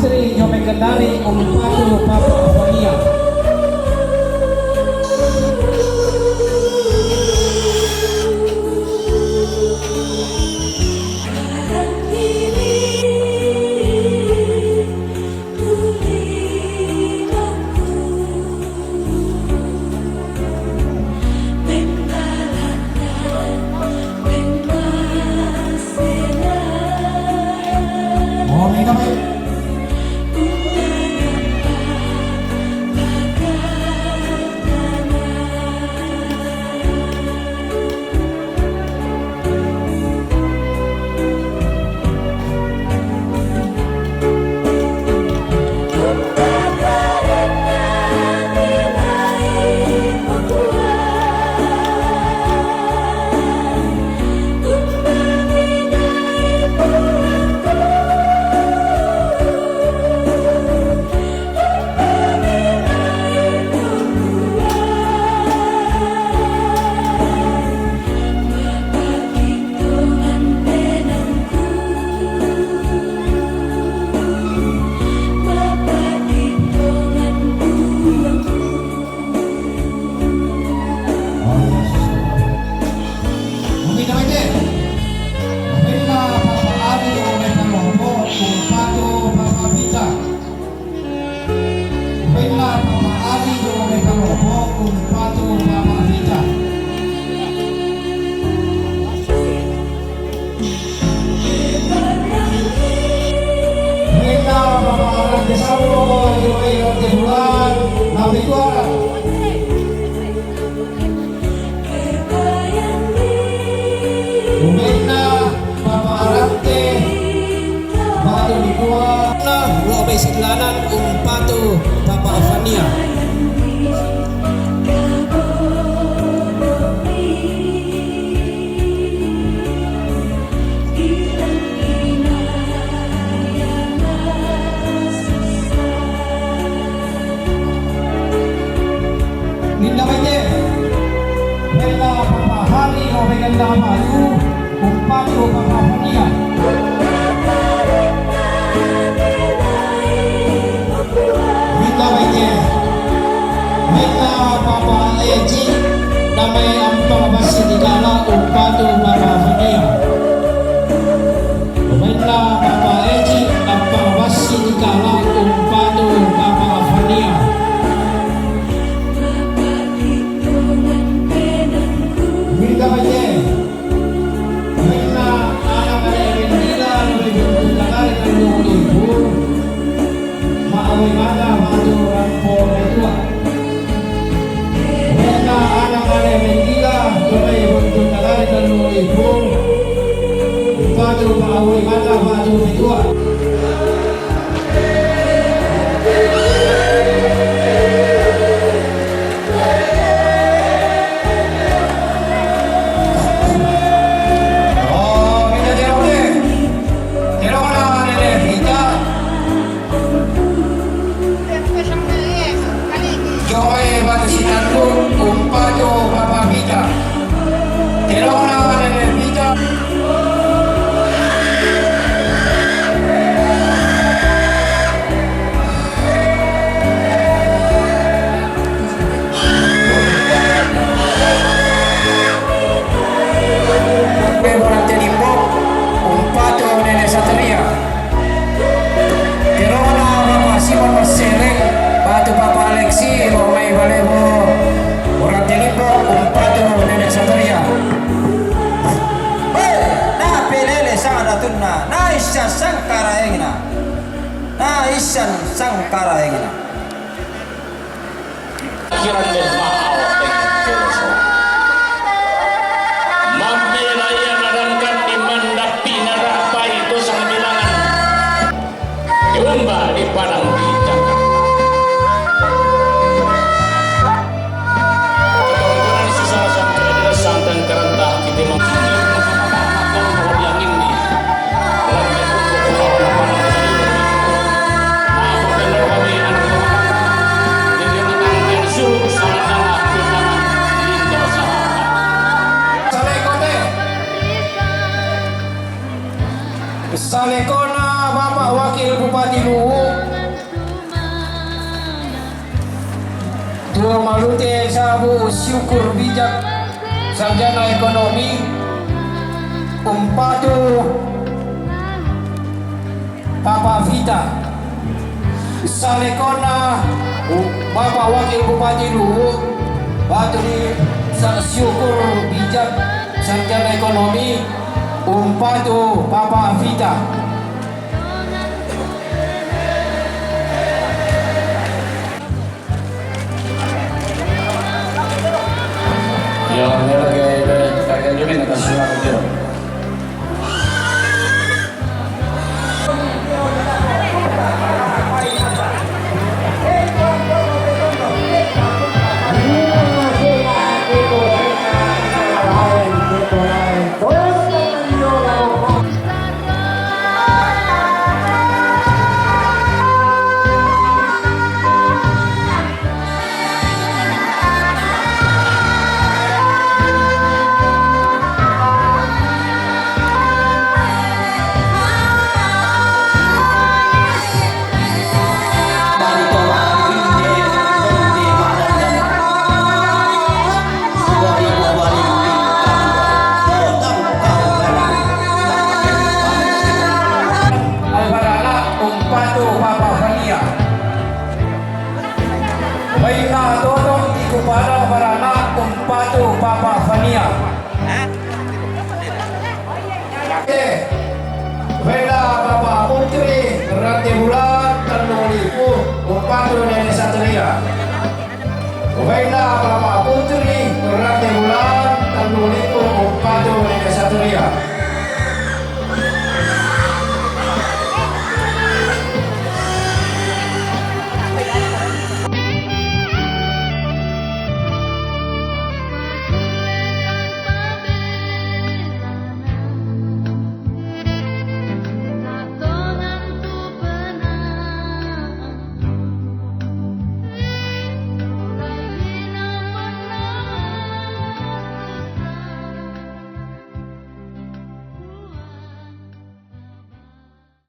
Asri yo Kendari Umpatu Papa Afania. Sidlanan Umpatu Papa Afania. Ninda Baje Bella Papa Hari Omeganda Mayu Umpatu Papa Afania. Papa Eji damai ampang basi di dalam Umpatu Papa Afania. Baiklah Papa Eji ampang basi di dalam Umpatu Papa Afania. Minta aja. Baiklah anak-anak yang tidak lebih berkata dengan ibu. Maawi mana maju rampung itu. Anak-anak menggila mulai untuk negara dan ibu baju bau mata baju itu. Batu Papa Alexi, Romai Balebo, orang Telipok. Dua malute sabu syukur bijak sarjana ekonomi. Umpatu Papa Vita Salekona Bapak Wakil Bupati Luwu. Batu di syukur bijak sarjana ekonomi. Umpatu Papa Vita. Ya, kalian juga nak kasih nama dia. Baiklah, tolong kepada Barana Umpatu Papa Fania. Veda Bapak Putri Ranti Bulan Tanuriku Umpatu Nene Satria. Veda